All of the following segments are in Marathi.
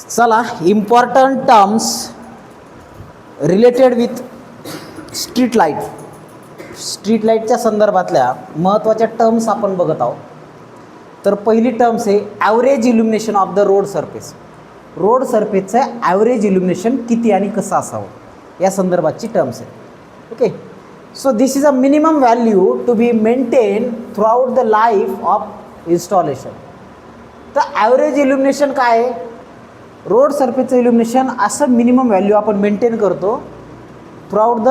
चला, important terms related with street light. Street लाईटच्या संदर्भातल्या महत्त्वाच्या टर्म्स आपण बघत आहोत. तर पहिली टर्म्स आहे average illumination of the road surface. Road सरफेसचं ॲव्हरेज इल्युमिनेशन किती आणि कसं असावं या संदर्भातची टर्म्स आहे. Okay, so this is a minimum value to be maintain throughout the life of installation. तर ॲव्हरेज इल्युमिनेशन काय आहे? रोड सरफेसचं इल्युमिनेशन असं मिनिमम व्हॅल्यू आपण मेंटेन करतो throughout the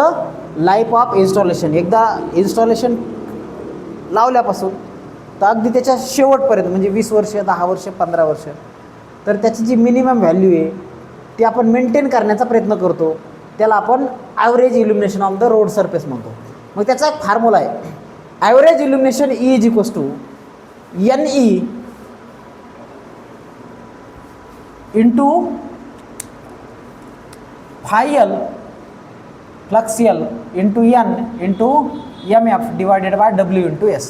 life of installation. एकदा इन्स्टॉलेशन लावल्यापासून तर अगदी त्याच्या शेवटपर्यंत, म्हणजे 20 वर्ष, 10 वर्ष, 15 वर्ष, तर त्याची जी मिनिमम व्हॅल्यू आहे ती आपण मेंटेन करण्याचा प्रयत्न करतो. त्याला आपण average illumination of the road surface म्हणतो. मग त्याचा एक फॉर्म्युला आहे, average illumination E is equals to NE into phi flux L into N into MF divided by W into S.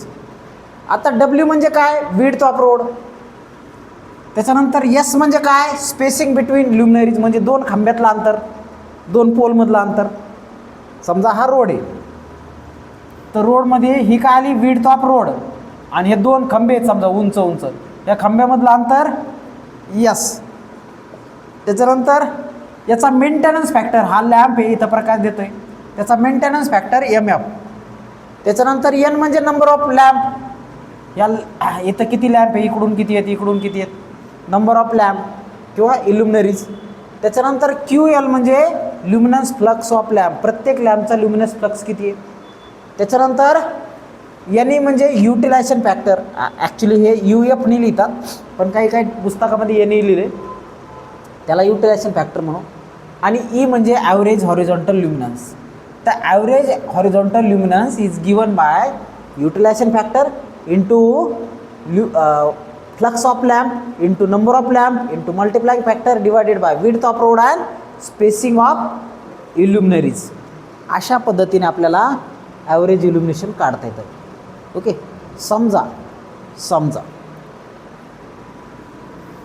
आता W म्हणजे काय? Width of road. त्याच्यानंतर S म्हणजे काय? स्पेसिंग बिटवीन ल्युमिनरीज, म्हणजे दोन खांब्यातलं अंतर, दोन पोलमधलं अंतर. समजा हा रोड आहे, तर रोडमध्ये ही काय आली? Width of road. आणि हे दोन खांबे आहेत समजा उंच उंच, या खांब्यामधलं अंतर S. त्याच्यानंतर याचा मेंटेनन्स फॅक्टर, हा लॅम्प आहे इथं प्रकाश देतोय, त्याचा मेंटेनन्स फॅक्टर MF. त्याच्यानंतर N म्हणजे नंबर ऑफ लॅम्प, या इथं किती लॅम्प आहे, इकडून किती आहेत, इकडून किती आहेत, नंबर ऑफ लॅम्प किंवा इल्युमिनरीज. त्याच्यानंतर QL म्हणजे ल्युमिनन्स फ्लक्स ऑफ लॅम्प, प्रत्येक लॅम्पचा ल्युमिनन्स फ्लक्स किती आहे. त्याच्यानंतर NE म्हणजे युटिलायझेशन फॅक्टर. ॲक्च्युली हे UF नी लिहितात, पण काही काही पुस्तकामध्ये NE लिहिले, त्याला युटिलायझेशन फॅक्टर म्हणू. आणि E म्हणजे ॲव्हरेज हॉरिझॉन्टल ल्युमिनन्स. तर average horizontal luminance is given by utilisation factor into flux of lamp into number of lamp into multiplying factor divided by width of road and spacing of luminaires. अशा पद्धतीने आपल्याला ॲव्हरेज इल्युमिनेशन काढता येतं. ओके, समजा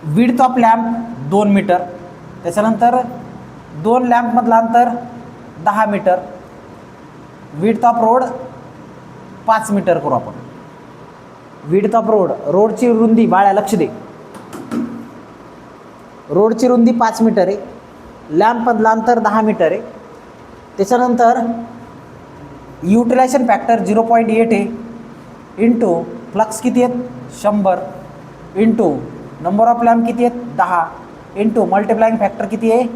विड्थ ऑफ लॅम्प 2 मीटर, त्याच्यानंतर 2 लॅम्पमधलं अंतर 10 मीटर, विड्थ ऑफ रोड 5 मीटर करू आपण. विड्थ ऑफ रोड, रोडची रुंदी, बाळा लक्ष दे, रोडची रुंदी 5 मीटर आहे, लॅम्पमधलं अंतर 10 मीटर आहे. त्याच्यानंतर युटिलायझेशन फॅक्टर 0.8 आहे, इंटू फ्लक्स किती आहेत 100, इंटू नंबर ऑफ लॅम्प किती आहेत 10, इंटू मल्टिप्लाइंग फॅक्टर किती आहे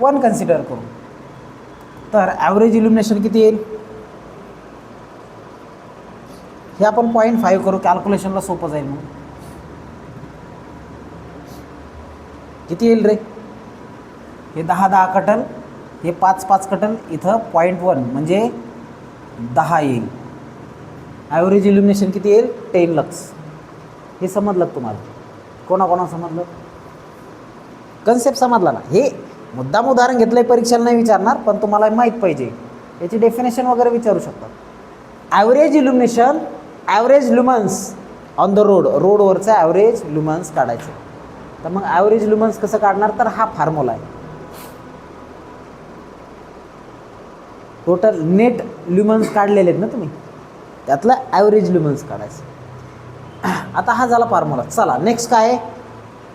1 कन्सिडर करू. तर ॲव्हरेज इल्युमिनेशन किती येईल हे आपण 0.5 करू, कॅल्क्युलेशनला सोपं जाईल. मग किती येईल रे? हे 10 कटल, हे 5 कटल, इथं 0.1 म्हणजे 10 येईल. ॲव्हरेज इल्युमिनेशन किती येईल 10 लक्स. हे समजलं तुम्हाला? कोणा समजलं? कन्सेप्ट समजला ना? हे मुद्दाम उदाहरण घेतलं आहे, परीक्षेला नाही विचारणार, पण तुम्हाला माहीत पाहिजे, याची डेफिनेशन वगैरे विचारू शकतात. Average illumination, average lumens on the road, रोडवरचं ॲव्हरेज ल्युमन्स काढायचं. तर मग ॲव्हरेज ल्युमन्स कसं काढणार? तर हा फॉर्म्युला आहे. टोटल नेट ल्युमन्स काढलेले आहेत ना तुम्ही, त्यातलं ॲव्हरेज ल्युमन्स काढायचं. आता हा झाला फॉर्म्युला. चला नेक्स्ट काय आहे?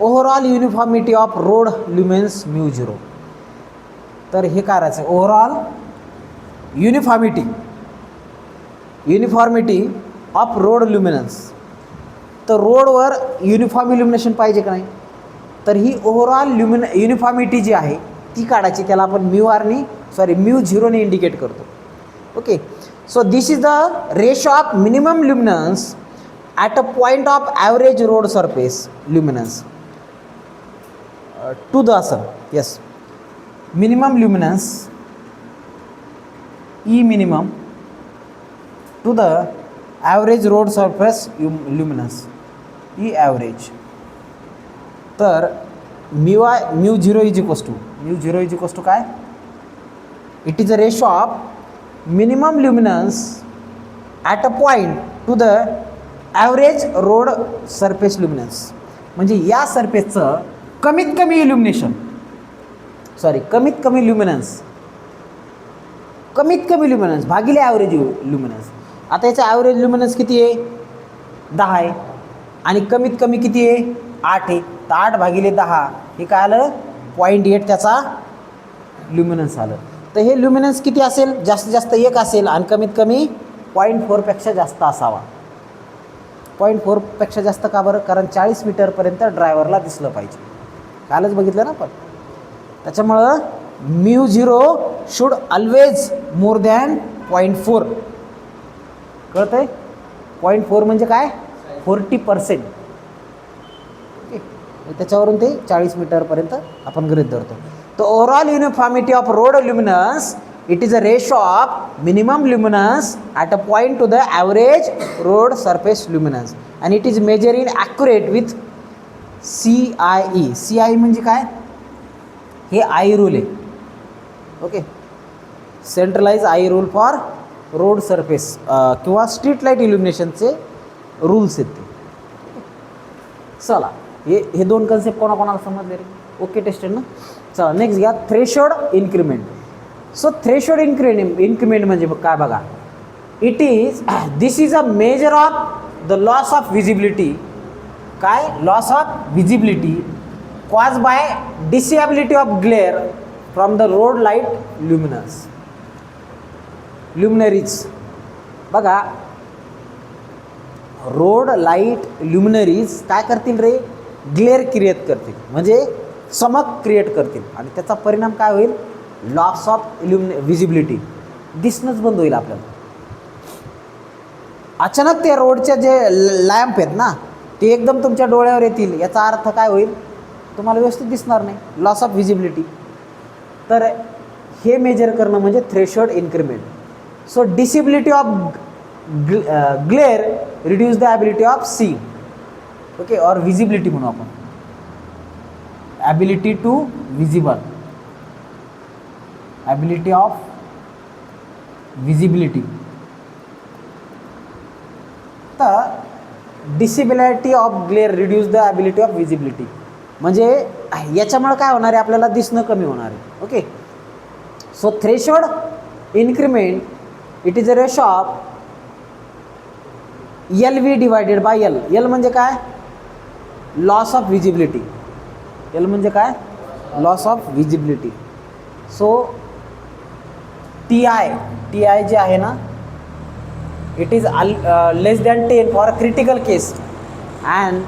Overall uniformity of road lumens μ0. तर हे करायचं overall uniformity of road luminance. तर रोडवर युनिफॉर्म इल्युमिनेशन पाहिजे का नाही? तर ही ओव्हरऑल युनिफॉर्मिटी जी आहे ती काढायची, त्याला आपण μ0 ने इंडिकेट करतो. Okay, so this is the ratio of minimum luminance at a point of average road surface luminance to the yes minimum luminance E minimum to the average road surface luminance E average. तर μ0 इज इक्वल्स टू काय? It is a ratio of minimum luminance at a point to the average road surface luminance. म्हणजे या सरफेसचं कमीत कमी इल्युमिनेशन, कमीत कमी ल्युमिनन्स, भागिले ॲव्हरेज ल्युमिनन्स. आता याचं ॲव्हरेज ल्युमिनन्स किती आहे? 10 आहे आणि कमीत कमी किती आहे? 8 आहे. तर 8 भागिले 10 हे काय आलं? 0.8 त्याचा ल्युमिनन्स आलं. तर हे ल्युमिनन्स किती असेल? जास्तीत जास्त 1 असेल आणि कमीत कमी 0.4 पेक्षा जास्त असावा. 0.4 पेक्षा जास्त का बरं? कारण 40 मीटरपर्यंत ड्रायव्हरला दिसलं पाहिजे. कालच बघितलं ना आपण. त्याच्यामुळं μ0 शुड ऑलवेज मोर दॅन 0.4. कळतं आहे? 0.4 म्हणजे काय? 40%. ओके, त्याच्यावरून ते 40 मीटरपर्यंत आपण गृहीत धरतो. तर overall uniformity of road luminance, it is a ratio of minimum luminance at a point to the average road surface luminance and it is measure in accurate with CIE. CIE म्हणजे काय? हे आई रूल आहे. Okay, centralise I rule for road surface किंवा स्ट्रीट लाईट इल्युमिनेशनचे रूल्स आहेत ते. चला, हे दोन कन्सेप्ट कोणाकोणाला समजले रे? ओके, टेस्टेड ना. चला नेक्स्ट घ्या, threshold increment. So threshold increment म्हणजे काय बघा, this is a measure of the loss of visibility. काय? Loss of visibility cause by disability of glare from the road light luminaires. बघा, रोड लाईट ल्युमिनरीज काय करतील रे? ग्लेअर क्रिएट करतील, म्हणजे चमक क्रिएट करतील आणि त्याचा परिणाम काय होईल? लॉस ऑफ विजिबिलिटी, दिसणंच बंद होईल आपल्याला. अचानक ते रोडचे जे लॅम्प आहेत ना ते एकदम तुमच्या डोळ्यावर येतील, याचा अर्थ काय होईल? तुम्हाला व्यवस्थित दिसणार नाही, लॉस ऑफ विजिबिलिटी. तर हे मेजर करणं म्हणजे threshold increment. So disability of glare reduce the ability of see. Okay, और विजिबिलिटी म्हणू आपण, ability to visible, ability of visibility. तर disability of glare reduce the ability of visibility म्हणजे याच्यामुळे काय होणार आहे? आपल्याला दिसणं कमी होणार आहे. Okay, so threshold increment, it is a ratio of LV divided by L. L म्हणजे काय? Loss of visibility. L म्हणजे काय? Loss of visibility. So TI जे आहे ना, it is less than 10 for critical case and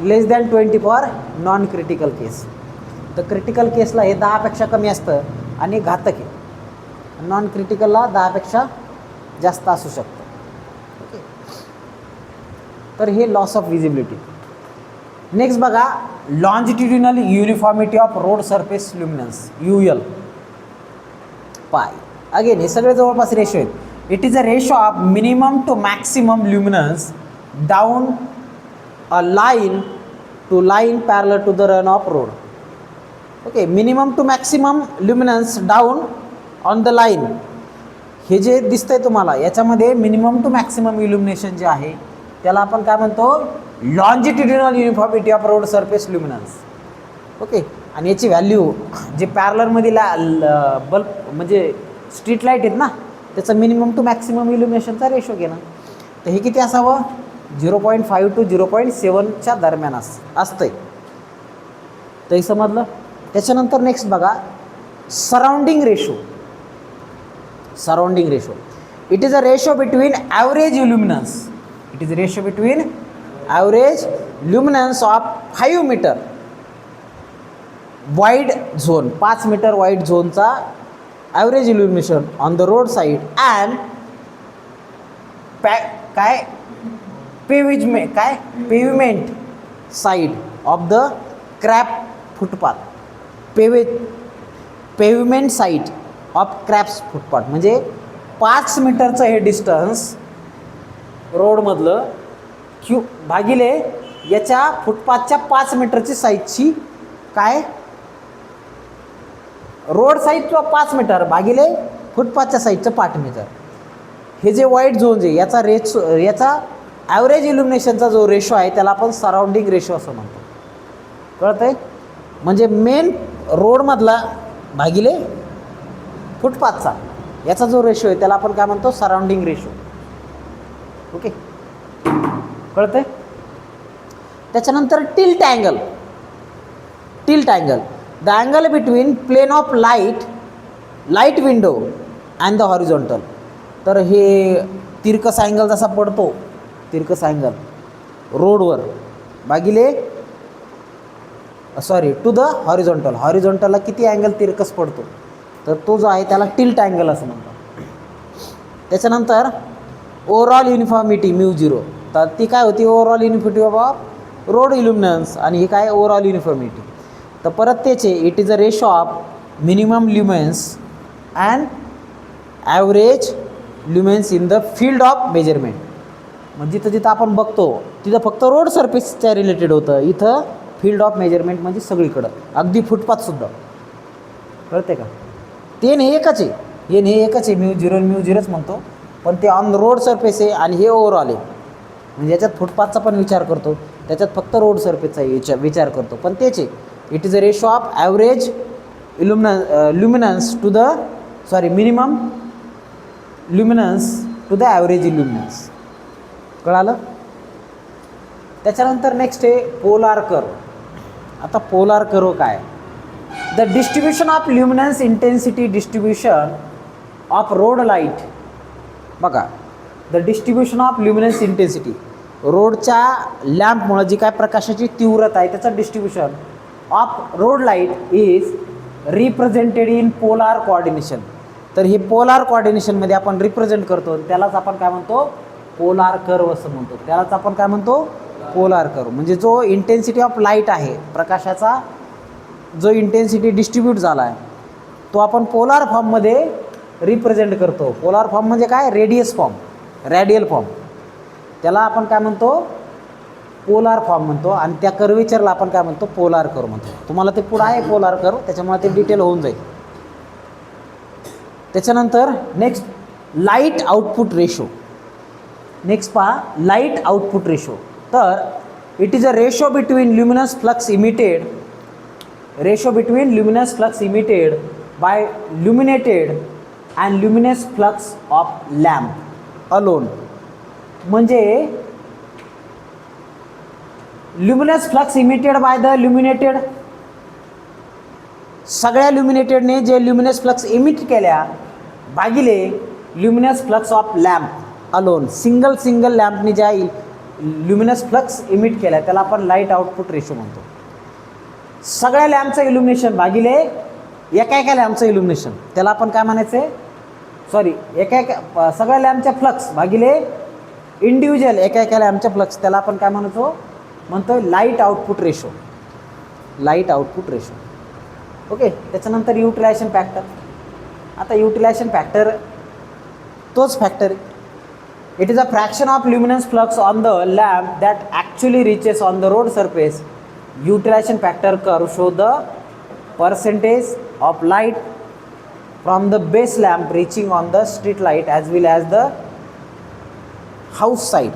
less than 20 for non critical case. तर क्रिटिकल केसला हे 10पेक्षा कमी असतं आणि घातक आहे. नॉन क्रिटिकलला 10पेक्षा जास्त असू शकतं. ओके, तर हे लॉस ऑफ विजिबिलिटी. नेक्स्ट बघा, longitudinal uniformity of road surface luminance, UL pi. Again हे सगळे जवळपास रेशो आहेत. It is a ratio of minimum to maximum luminance down a line to line parallel to the run of road. Okay, minimum to maximum luminance down on the line. हे जे दिसतंय तुम्हाला याच्यामध्ये मिनिमम टू मॅक्सिमम इल्युमिनेशन जे आहे त्याला आपण काय म्हणतो? Longitudinal uniformity of road surface luminance. Okay, आणि याची व्हॅल्यू जे पॅरलरमध्ये बल्ब म्हणजे स्ट्रीट लाईट आहेत ना त्याचं मिनिमम टू मॅक्सिमम इल्युमिनेशनचा रेशो घेणं. तर हे किती असावं? 0.5 to 0.7च्या दरम्यान असतंय. तर हे समजलं. त्याच्यानंतर नेक्स्ट बघा, surrounding ratio. It is a ratio between average illuminance. It is a ratio between average luminance of 5 metre wide zone, 5 metre wide झोनचा average illumination on the road side and pavement side of the kerb footpath. Pavement side of kerbs footpath म्हणजे 5 मीटरचं हे डिस्टन्स रोडमधलं भागिले याच्या फुटपाथच्या 5 मीटरची साईजची काय? रोड साईडचं 5 मीटर भागिले फुटपाथच्या साईडचं 5 मीटर. हे जे वाईट झोन आहे याचा ॲव्हरेज इल्युमिनेशनचा जो रेशो आहे त्याला आपण सराउंडिंग रेशो असं म्हणतो. कळतंय? म्हणजे मेन रोडमधला भागिले फुटपाथचा याचा जो रेशो आहे त्याला आपण काय म्हणतो? Surrounding ratio. ओके, कळतंय? त्याच्यानंतर tilt angle. Tilt angle, the angle between plane of light window and the horizontal. तर हे तिरकस अँगल जसा पडतो, तिरकस अँगल रोडवर भागिले टू द हॉरिझॉन्टल. हॉरिझॉन्टलला किती अँगल तिरकस पडतो, तर तो जो आहे त्याला टिल्ट अँगल असं म्हणतात. त्याच्यानंतर ओव्हरऑल युनिफॉर्मिटी μ0. तर ती काय होती? Overall uniformity of road illuminance. आणि ही काय? Overall uniformity. तर परत त्याचे it is a ratio of minimum lumens and average lumens in the field of measurement. म्हणजे जिथं जिथं आपण बघतो तिथं फक्त रोड सरफेसच्या रिलेटेड होतं, इथं फील्ड ऑफ मेजरमेंट म्हणजे सगळीकडं, अगदी फुटपाथसुद्धा. कळते का? ते हे एकच आहे, हे एकच आहे, μ0 μ0च म्हणतो, पण ते ऑन रोड सरफेस आहे आणि हे ओव्हरऑल आहे. म्हणजे याच्यात फुटपाथचा पण विचार करतो, त्याच्यात फक्त रोड सरफेसचा विचार करतो, पण तेच आहे. It is a ratio of average luminance to the minimum luminance to the average illuminance. कळालं? त्याच्यानंतर नेक्स्ट आहे पोलार कर्व. आता पोलार कर्व काय? The distribution of luminance intensity distribution of road light. बघा, the distribution of luminance intensity, रोडच्या लॅम्पमुळं जी काय प्रकाशाची तीव्रता आहे त्याचं distribution of road light is represented in polar coordination. तर हे पोलार कोऑर्डिनेशनमध्ये आपण रिप्रेझेंट करतो, त्यालाच आपण काय म्हणतो? पोलार कर्व असं म्हणतो. त्यालाच आपण काय म्हणतो? Polar curve. म्हणजे जो इंटेन्सिटी ऑफ लाईट आहे, प्रकाशाचा जो इंटेन्सिटी डिस्ट्रीब्यूट झाला आहे तो आपण पोलार फॉर्ममध्ये रिप्रेझेंट करतो. पोलार फॉर्म म्हणजे काय? Radial form. त्याला आपण काय म्हणतो? पोलार फॉर्म म्हणतो. आणि त्या कर्वेचरला आपण काय म्हणतो? पोलार कर्व म्हणतो. तुम्हाला ते पुढं आहे पोलार कर्व, त्याच्यामुळे ते डिटेल होऊन जाईल. त्याच्यानंतर next light output ratio. Next पहा, लाईट आउटपुट रेशो. तर it is a ratio between luminous flux emitted by illuminated and luminous flux of lamp alone. म्हणजे luminous flux emitted by the illuminated, सगळ्या ल्युमिनेटेडने जे ल्युमिनस फ्लक्स इमिट केल्या भागिले luminous flux of lamp alone. Single लॅम्पने ज्या ल्युमिनस फ्लक्स इमिट केल्या त्याला आपण लाईट आउटपुट रेशो म्हणतो. सगळ्या लॅम्पचं इल्युमिनेशन भागिले एका लॅम्पचं इल्युमिनेशन, त्याला आपण काय म्हणायचं? सगळ्या लॅम्पच्या फ्लक्स भागिले इंडिव्हिज्युअल एका लॅम्पच्या फ्लक्स, त्याला आपण काय म्हणतो? Light output ratio. ओके. त्याच्यानंतर युटिलायझेशन फॅक्टर. आता युटिलायझेशन फॅक्टर तोच फॅक्टर आहे. It is a fraction of luminous flux on the lamp that actually reaches on the road surface. Utilisation factor curve show the percentage of light from the base lamp reaching on the street light as well as the house side.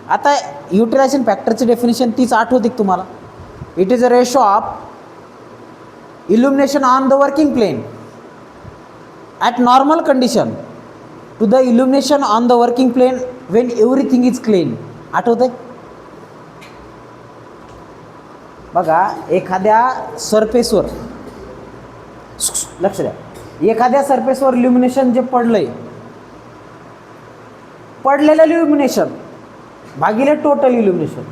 आता युटिलायझेशन फॅक्टरची डेफिनेशन तीच आठवते तुम्हाला. It is a ratio of illumination on the working plane at normal condition to the illumination on the working plane when everything is clean. आठवतंय? बघा, एखाद्या सरफेसवर लक्ष द्या, एखाद्या सरफेसवर इल्युमिनेशन जे पडलेलं इल्युमिनेशन भागिले टोटल इल्युमिनेशन.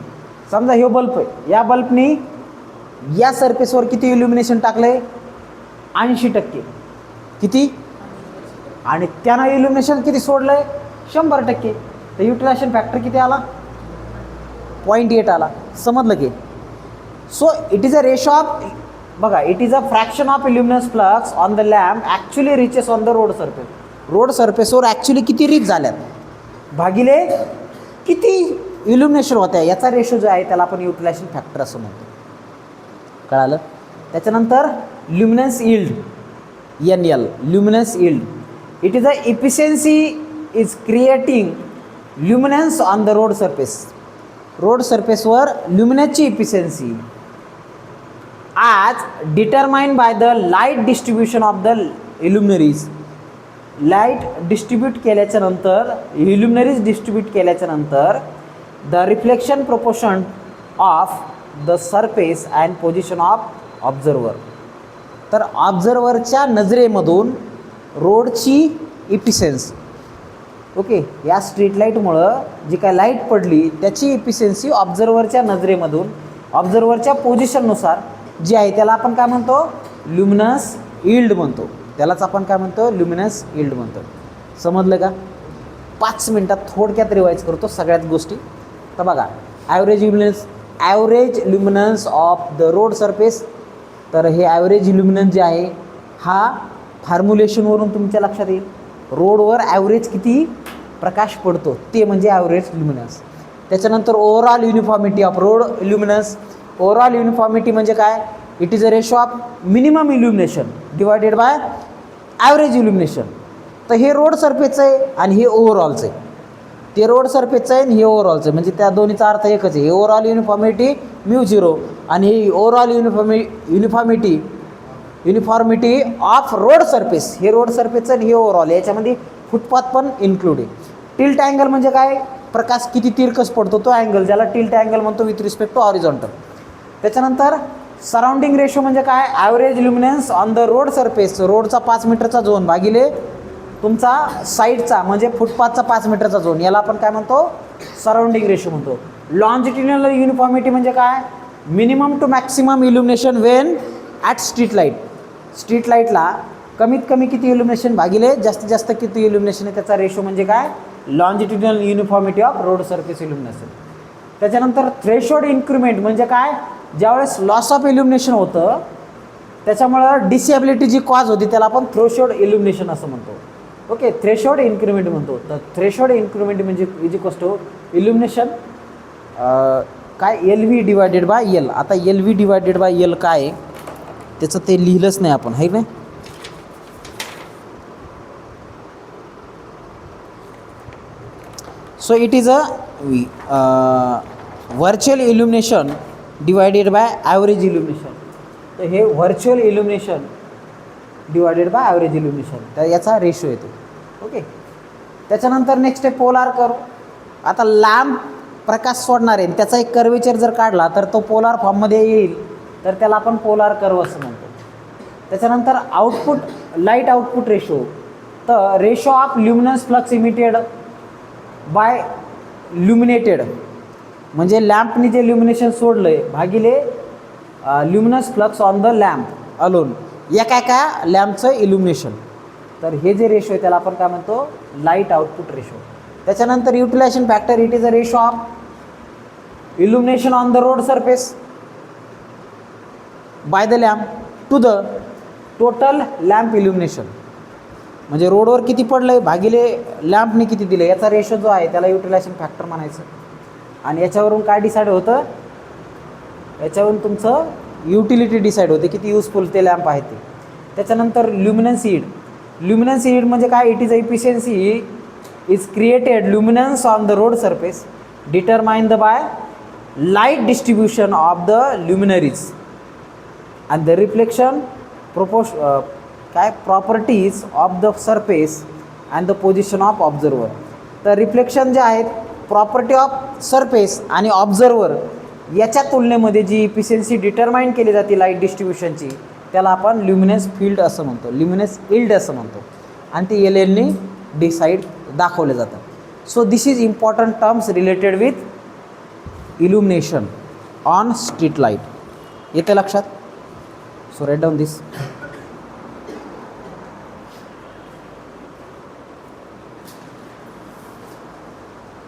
समजा हे बल्ब आहे, या बल्बनी या सरफेसवर किती इल्युमिनेशन टाकलंय? 80%. किती? आणि त्यानं इल्युमिनेशन किती सोडलंय? 100%. तर युटिलायझेशन फॅक्टर किती आला? 0.8 आला. समजलं की? So it is a ratio of, बघा, it is a fraction of luminous flux on the lamp actually reaches on the road surface. Road सरफेसवर ॲक्च्युली किती रीच झाल्यात भागिले किती इल्युमिनेशन होत्या, याचा रेशो जो आहे त्याला आपण युटिलायझेशन फॅक्टर असं म्हणतो. कळालं? त्याच्यानंतर luminance yield, NL, luminance yield. It is a efficiency is creating luminance on the road surface. Road सरफेसवर ल्युमिनसची efficiency as determined by the light distribution of the luminaries. Light distribute केल्याच्या नंतर, इल्युमिनरीज डिस्ट्रीब्यूट केल्याच्या नंतर the reflection proportion of the surface and position of observer. तर ऑब्झर्वरच्या नजरेमधून रोडची इफिशियन्सी, ओके, या स्ट्रीट लाईटमुळं जी काय लाईट पडली त्याची इफिशियन्सी ऑब्झर्वरच्या नजरेमधून ऑब्झर्वरच्या पोझिशननुसार जी आहे त्याला आपण काय म्हणतो, ल्युमिनस यील्ड म्हणतो. त्यालाच आपण काय म्हणतो, ल्युमिनस यील्ड म्हणतो. समजलं का? 5 मिनटात थोडक्यात रिवाईज करतो सगळ्याच गोष्टी. तर बघा, average luminance of the road surface. तर हे ॲव्हरेज ल्युमिनन्स जे आहे हा फॉर्म्युलेशनवरून तुमच्या लक्षात येईल. रोडवर ॲव्हरेज किती प्रकाश पडतो ते म्हणजे ॲव्हरेज ल्युमिनन्स. त्याच्यानंतर overall uniformity of road luminance. Overall uniformity म्हणजे काय, it is a ratio of minimum illumination divided by average illumination. तर हे रोड सरफेसचं आहे आणि हे ओव्हरऑलचं आहे. ते रोड सरफेसचं आहे आणि हे ओव्हरऑलचं आहे, म्हणजे त्या दोन्हीचा अर्थ एकच आहे. ओव्हरऑल युनिफॉर्मिटी μ0 आणि ही overall uniformity of road surface. हे रोड सरफेसचं आणि हे ओव्हरऑल, याच्यामध्ये फुटपाथ पण इन्क्लूड आहे. टिल्ट अँगल म्हणजे काय, प्रकाश किती तिरकस पडतो तो अँगल, ज्याला टिल्ट अँगल म्हणतो विथ रिस्पेक्ट टू हॉरिझॉन्टल. त्याच्यानंतर सराउंडिंग रेशो म्हणजे काय, average luminance on the road surface. रोडचा 5 मीटरचा झोन भागिले तुमचा साईडचा म्हणजे फुटपाथचा 5 मीटरचा झोन, याला आपण काय म्हणतो, सराउंडिंग रेशो म्हणतो. लॉन्जिट्युडिनल युनिफॉर्मिटी म्हणजे काय, minimum to maximum illumination when at street light. Street लाईटला कमीत कमी किती इल्युमिनेशन भागिले जास्तीत जास्त किती इल्युमिनेशन आहे त्याचा रेशो म्हणजे काय, longitudinal uniformity of road surface illumination. त्याच्यानंतर थ्रेशोल्ड इन्क्रीमेंट म्हणजे काय, ज्यावेळेस लॉस ऑफ इल्युमिनेशन होतं त्याच्यामुळं डिसेबिलिटी जी कॉज होती त्याला आपण थ्रेशोल्ड इल्युमिनेशन असं म्हणतो. ओके, थ्रेशोल्ड इन्क्रीमेंट म्हणतो. तर थ्रेशोल्ड इन्क्रीमेंट म्हणजे इज इक्वल्स टू इल्युमिनेशन काय, LV डिवायडेड बाय L. आता LV डिवायडेड बाय L काय आहे त्याचं ते लिहिलंच नाही आपण, आहे की नाही. So it is a virtual illumination divided by average illumination. तर हे virtual illumination divided by average illumination, तर याचा रेशो येतो. ओके, त्याच्यानंतर नेक्स्ट आहे पोलार कर्व. आता लॅम्प प्रकाश सोडणार आहे, त्याचा एक कर्वेचर जर काढला तर तो पोलार फॉर्ममध्ये येईल, तर त्याला आपण पोलार कर्व असं म्हणतो. त्याच्यानंतर आउटपुट, लाईट आउटपुट रेशो. तर ratio of luminous flux emitted by luminated म्हणजे लॅम्पनी जे ल्युमिनेशन सोडलं आहे भागिले luminous flux on the lamp alone, एका लॅम्पचं इल्युमिनेशन. तर हे जे रेशो आहे त्याला आपण काय म्हणतो, लाईट आउटपुट रेशो. त्याच्यानंतर utilisation factor, it is a ratio of illumination on the road surface by the lamp to the total lamp illumination. म्हणजे रोडवर किती पडलं आहे भागिले लॅम्पने किती दिलं, याचा रेशो जो आहे त्याला युटिलायझेशन फॅक्टर म्हणायचं. आणि याच्यावरून काय डिसाईड होतं, याच्यावरून तुमचं युटिलिटी डिसाईड होते, किती युजफुल ते लॅम्प आहे ते. त्याच्यानंतर ल्युमिनन्स यील्ड. ल्युमिनन्स यील्ड म्हणजे काय, it is efficiency is created luminance on the road surface determined by light distribution of the luminaires and the reflection काय properties of the surface and the position of observer. तर रिफ्लेक्शन जे आहेत, प्रॉपर्टी ऑफ सरफेस आणि ऑब्झर्वर याच्या तुलनेमध्ये जी इफिशियन्सी डिटरमाइन केली जाते लाईट डिस्ट्रीब्युशनची, त्याला आपण ल्युमिनस फील्ड असं म्हणतो, ल्युमिनस यील्ड असं म्हणतो. आणि ते LLने डिसाईड दाखवले जातात. So this is important terms related with illumination on street light. येते लक्षात? सो राईट डाऊन दिस.